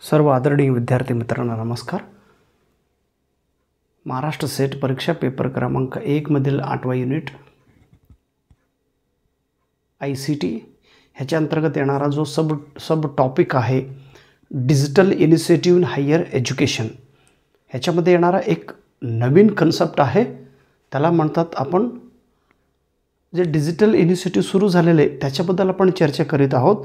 सर्व आदरणीय विद्यार्थी मित्रांनो नमस्कार. महाराष्ट्र सेट परीक्षा पेपर क्रमांक 1 मधील 8वा युनिट ICT ह्याच्या अंतर्गत येणारा जो सब टॉपिक आहे digital initiative in higher education, ह्याच्यामध्ये येणारा एक नवीन कन्सेप्ट आहे. त्याला म्हणतात आपण जे डिजिटल इनिशिएटिव्ह सुरू झालेले त्याच्याबद्दल आपण चर्चा करीत आहोत.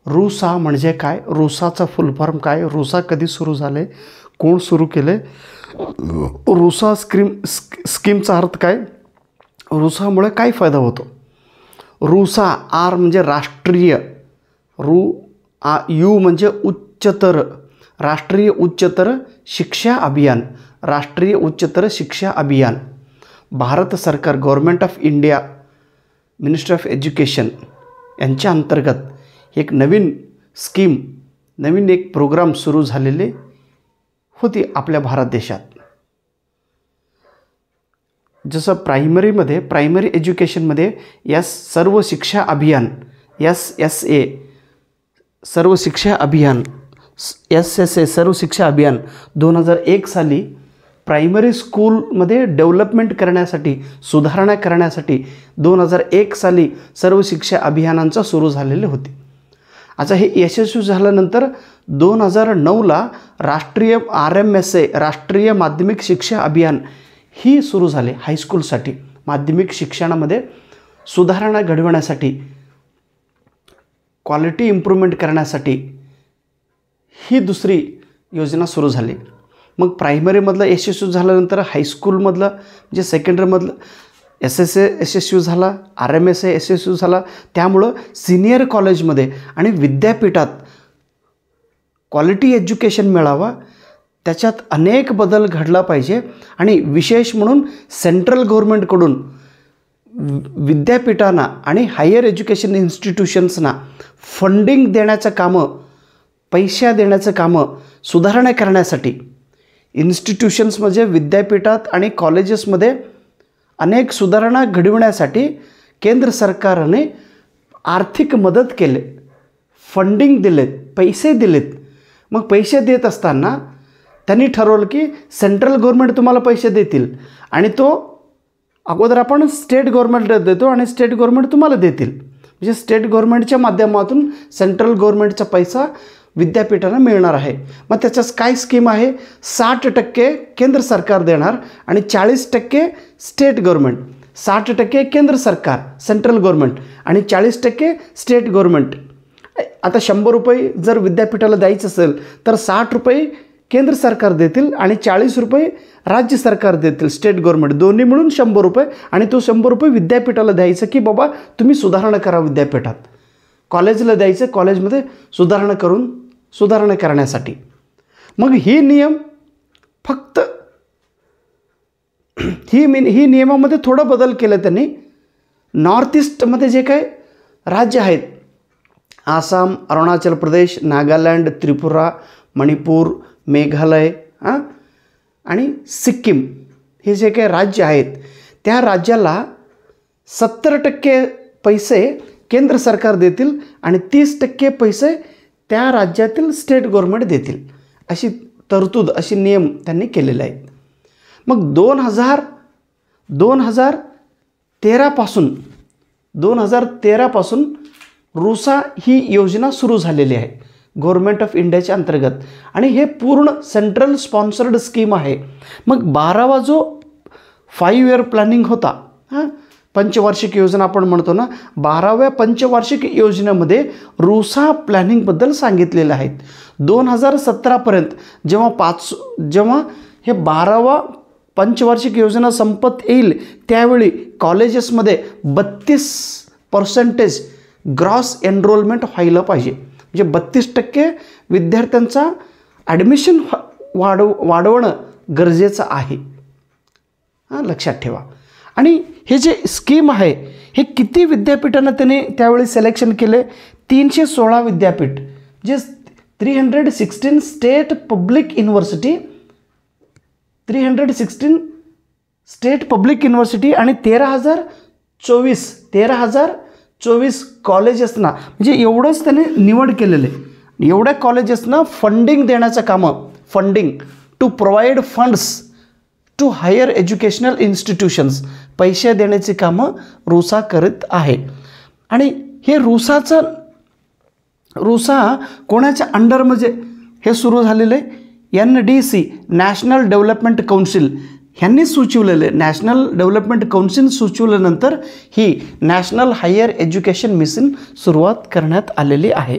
रुसा म्हणजे काय, रुसाचा फुल फॉर्म काय, रुसा कधी सुरू झाले, कोण सुरू केले, रुसा स्कीमचा अर्थ काय, रुसामुळे काय फायदा होतो. रुसा आर म्हणजे राष्ट्रीय, यू म्हणजे उच्चतर, राष्ट्रीय उच्चतर शिक्षा अभियान, राष्ट्रीय उच्चतर शिक्षा अभियान. भारत सरकार, government of India, ministry of education यांच्या अंतर्गत एक नवीन स्कीम, नवीन एक प्रोग्राम सुरू झालेले होती आपल्या भारत देशात. जसं प्रायमरी एज्युकेशनमध्ये सर्व शिक्षा अभियान SSA, सर्व शिक्षा अभियान SSA, सर्व शिक्षा अभियान 2001 साली प्रायमरी स्कूलमध्ये डेव्हलपमेंट करण्यासाठी, सुधारणा करण्यासाठी 2001 साली सर्व शिक्षा अभियानांचा सुरू झालेले होते. आता हे यशस्वी झाल्यानंतर 2009ला राष्ट्रीय RMSA, राष्ट्रीय माध्यमिक शिक्षा अभियान ही सुरू झाले. हायस्कूलसाठी माध्यमिक शिक्षणामध्ये सुधारणा घडवण्यासाठी, क्वालिटी इम्प्रूव्हमेंट करण्यासाठी ही दुसरी योजना सुरू झाली. मग प्रायमरीमधलं यशस्वी झाल्यानंतर हायस्कूलमधलं म्हणजे सेकंडरीमधलं SSA यशस्वी झाला, RMSA यशस्वी झाला. त्यामुळं सिनियर कॉलेजमध्ये आणि विद्यापीठात क्वालिटी एज्युकेशन मिळावा, त्याच्यात अनेक बदल घडला पाहिजे. आणि विशेष म्हणून सेंट्रल गव्हर्नमेंटकडून विद्यापीठांना आणि हायर एज्युकेशन इन्स्टिट्यूशन्सना फंडिंग देण्याचं कामं, पैसा देण्याचं कामं सुधारणा करण्यासाठी, इन्स्टिट्यूशन्स म्हणजे विद्यापीठात आणि कॉलेजेसमध्ये अनेक सुधारणा घडविण्यासाठी केंद्र सरकारने आर्थिक मदत केले, फंडिंग दिलेत, पैसे दिलेत. मग पैसे देत असताना त्यांनी ठरवलं की सेंट्रल गव्हर्नमेंट तुम्हाला पैसे देतील आणि तो अगोदर आपण स्टेट गव्हर्नमेंटला देतो आणि स्टेट गव्हर्नमेंट तुम्हाला देतील. म्हणजे स्टेट गव्हर्नमेंटच्या माध्यमातून सेंट्रल गव्हर्नमेंटचा पैसा विद्यापीठांना मिळणार आहे. मग त्याच्याच काय स्कीम आहे, 60% केंद्र सरकार देणार आणि 40% स्टेट गव्हर्नमेंट. 60% केंद्र सरकार सेंट्रल गव्हर्नमेंट आणि 40% स्टेट गव्हर्नमेंट. आता 100 रुपये जर विद्यापीठाला द्यायचं असेल तर 60 रुपये केंद्र सरकार देतील आणि 40 रुपये राज्य सरकार देतील, स्टेट गव्हर्नमेंट. दोन्ही मिळून 100 रुपये आणि तो 100 रुपये विद्यापीठाला द्यायचं की बाबा तुम्ही सुधारणा करा विद्यापीठात. कॉलेजला द्यायचं, कॉलेजमध्ये सुधारणा करण्यासाठी. मग ही नियम फक्त ही नियमामध्ये थोडा बदल केला त्यांनी. नॉर्थ ईस्टमध्ये जे काही राज्य आहेत, आसाम, अरुणाचल प्रदेश, नागालँड, त्रिपुरा, मणिपूर, मेघालय आणि सिक्कीम, हे जे काही राज्य आहेत त्या राज्याला 70% पैसे केंद्र सरकार देतील आणि 30% पैसे त्या राज्यातील स्टेट गव्हर्नमेंट देतील. अशी तरतूद, अशी नियम त्यांनी केलेले आहेत. मग 2013 पासून रुसा ही योजना सुरू झालेली आहे गव्हर्नमेंट ऑफ इंडियाच्या अंतर्गत आणि हे पूर्ण सेंट्रल स्पॉन्सर्ड स्कीम आहे. मग 12वा जो 5 इयर प्लॅनिंग होता, पंचवार्षिक योजना आपण म्हणतो ना, 12व्या पंचवार्षिक योजनेमध्ये रुसा प्लॅनिंगबद्दल सांगितलेलं आहे. 2017पर्यंत जेव्हा हे 12वा पंचवार्षिक योजना संपत येईल त्यावेळी कॉलेजेसमध्ये 32% ग्रॉस एनरोलमेंट व्हायला पाहिजे. म्हणजे 32% विद्यार्थ्यांचा ॲडमिशन वाढवणं गरजेचं आहे, लक्षात ठेवा. आणि हे जे स्कीम आहे हे किती विद्यापीठांना त्याने त्यावेळी सिलेक्शन केले, 316 विद्यापीठ, जे 316 state public university, 316 state public university आणि 13,024 24 कॉलेजेसना, म्हणजे एवढंच त्याने निवड केलेलं आहे, एवढ्या कॉलेजेसना फंडिंग देण्याचं कामं, funding to provide funds to higher educational institutions, पैसे देण्याची कामं रुसा करत आहे. आणि हे रुसा कोणाच्या अंडरमध्ये हे सुरू झालेलं आहे? NDC, नॅशनल डेव्हलपमेंट काउन्सिल ह्यांनी सुचवलेलं आहे. नॅशनल डेव्हलपमेंट काउन्सिल सुचवल्यानंतर ही नॅशनल हायर एज्युकेशन मिशन सुरुवात करण्यात आलेली आहे.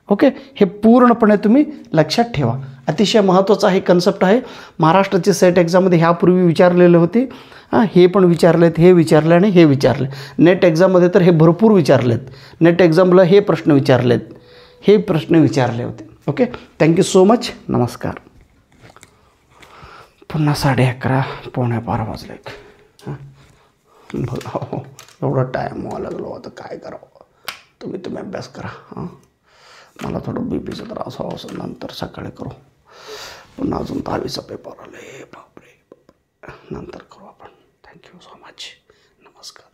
ओके, हे पूर्णपणे तुम्ही लक्षात ठेवा. अतिशय महत्त्वाचा हे कन्सेप्ट आहे. महाराष्ट्राची सेट एक्झाममध्ये ह्यापूर्वी विचारलेले होते. हे पण विचारलेत, हे विचारले आणि हे विचारले. नेट एक्झाममध्ये तर हे भरपूर विचारलेत. नेट एक्झामला हे प्रश्न विचारलेत, हे प्रश्न विचारले होते. Okay, thank you so much. नमस्कार. पुन्हा 11:30 11:45 वाजले. बघा हो, एवढा टाईम व्हायला लागलो. आता काय करावं? तुम्ही अभ्यास करा. मला थोडं बीपीचा त्रास व्हावा असं, नंतर सकाळी करू. पुन्हा अजून 10वीचा पेपर आले. बापरे, नंतर करू आपण. Thank you so much. नमस्कार.